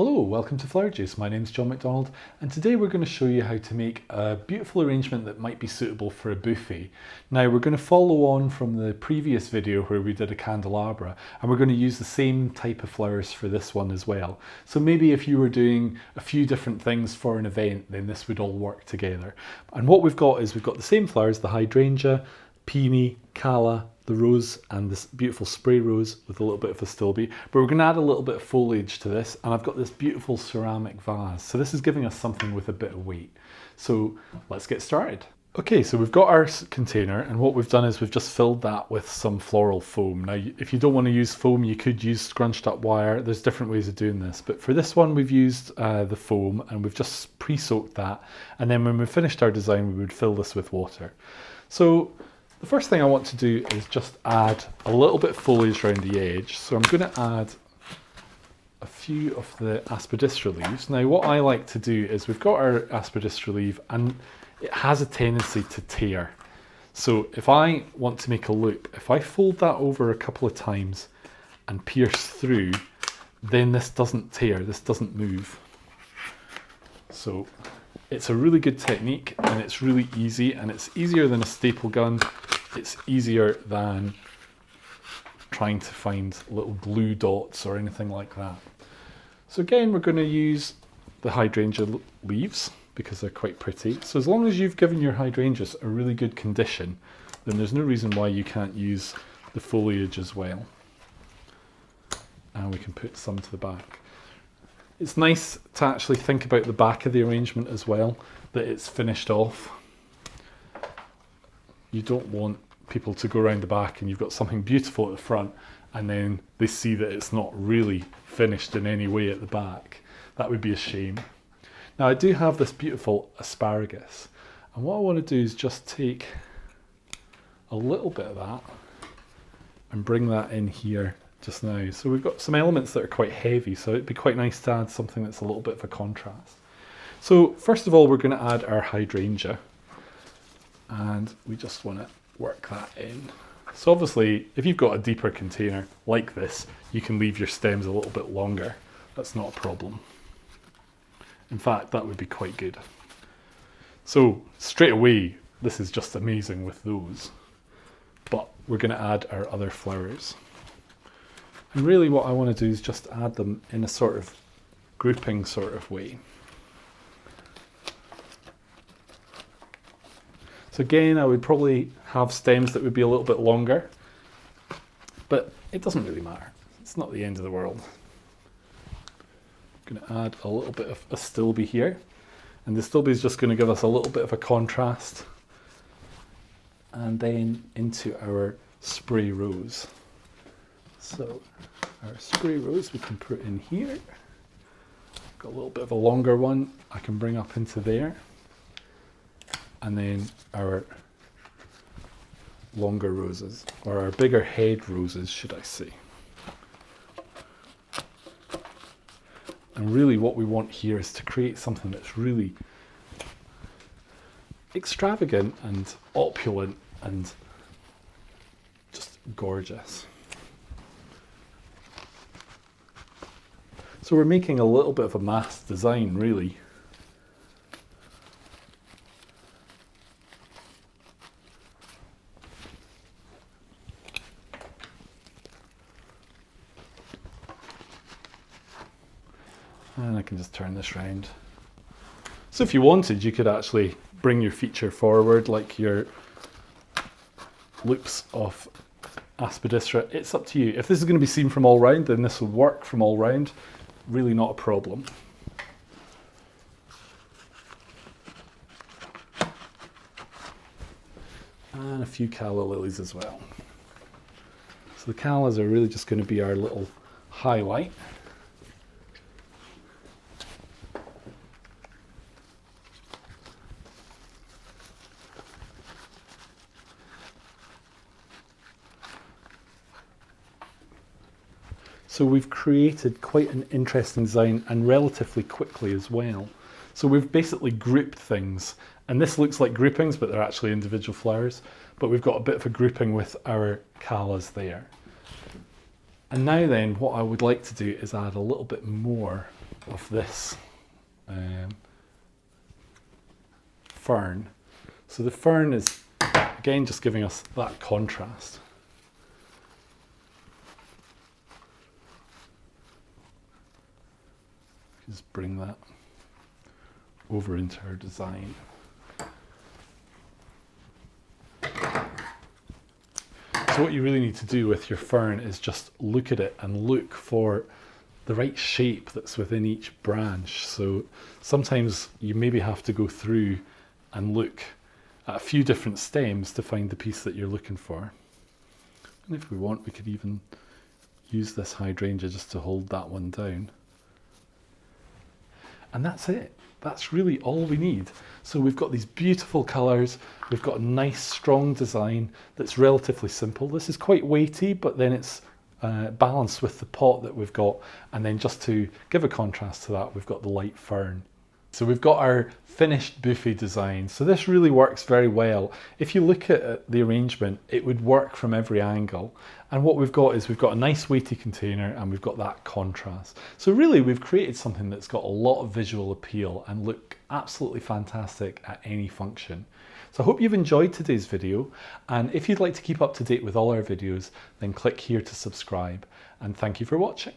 Hello, welcome to Flower Juice. My name's John McDonald, and today we're going to show you how to make a beautiful arrangement that might be suitable for a buffet. Now we're going to follow on from the previous video where we did a candelabra, and we're going to use the same type of flowers for this one as well. So maybe if you were doing a few different things for an event, then this would all work together. And what we've got is we've got the same flowers, the hydrangea, peony, calla, the rose, and this beautiful spray rose with a little bit of astilbe, but we're going to add a little bit of foliage to this, and I've got this beautiful ceramic vase, so this is giving us something with a bit of weight. So let's get started. Okay, so we've got our container, and what we've done is we've just filled that with some floral foam. Now if you don't want to use foam, you could use scrunched up wire. There's different ways of doing this, but for this one we've used the foam, and we've just pre-soaked that, and then when we finished our design we would fill this with water. So the first thing I want to do is just add a little bit of foliage around the edge. So I'm going to add a few of the asparagus leaves. Now what I like to do is we've got our asparagus leaf and it has a tendency to tear. So if I want to make a loop, if I fold that over a couple of times and pierce through, then this doesn't tear, this doesn't move. So it's a really good technique, and it's really easy, and it's easier than a staple gun. It's easier than trying to find little glue dots or anything like that. So again, we're going to use the hydrangea leaves because they're quite pretty. So as long as you've given your hydrangeas a really good condition, then there's no reason why you can't use the foliage as well. And we can put some to the back. It's nice to actually think about the back of the arrangement as well, that it's finished off. You don't want people to go around the back and you've got something beautiful at the front and then they see that it's not really finished in any way at the back. That would be a shame. Now I do have this beautiful asparagus, and what I want to do is just take a little bit of that and bring that in here just now. So we've got some elements that are quite heavy, so it'd be quite nice to add something that's a little bit of a contrast. So first of all, we're going to add our hydrangea, and we just want to work that in. So obviously if you've got a deeper container like this, you can leave your stems a little bit longer. That's not a problem. In fact, that would be quite good. So straight away, this is just amazing with those, but we're going to add our other flowers. And really what I want to do is just add them in a sort of grouping sort of way. So again, I would probably have stems that would be a little bit longer, but it doesn't really matter. It's not the end of the world. I'm going to add a little bit of astilbe here, and the astilbe is just going to give us a little bit of a contrast, and then into our spray rose. So our spray rose we can put in here. Got a little bit of a longer one I can bring up into there. And then our longer roses, or our bigger head roses, should I say. And really what we want here is to create something that's really extravagant and opulent and just gorgeous. So we're making a little bit of a mass design, really. And I can just turn this round. So if you wanted, you could actually bring your feature forward, like your loops of asparagus. It's up to you. If this is going to be seen from all round, then this will work from all round. Really not a problem. And a few calla lilies as well. So the callas are really just going to be our little highlight. So we've created quite an interesting design, and relatively quickly as well. So we've basically grouped things, and this looks like groupings, but they're actually individual flowers. But we've got a bit of a grouping with our callas there. And now then, what I would like to do is add a little bit more of this fern. So the fern is, again, just giving us that contrast. Just bring that over into our design. So what you really need to do with your fern is just look at it and look for the right shape that's within each branch. So sometimes you maybe have to go through and look at a few different stems to find the piece that you're looking for. And if we want, we could even use this hydrangea just to hold that one down. And that's it. That's really all we need. So we've got these beautiful colours, we've got a nice strong design that's relatively simple. This is quite weighty, but then it's balanced with the pot that we've got. And then just to give a contrast to that, we've got the light fern. So we've got our finished buffet design. So this really works very well. If you look at the arrangement, it would work from every angle. And what we've got is we've got a nice weighty container and we've got that contrast. So really we've created something that's got a lot of visual appeal and look absolutely fantastic at any function. So I hope you've enjoyed today's video. And if you'd like to keep up to date with all our videos, then click here to subscribe. And thank you for watching.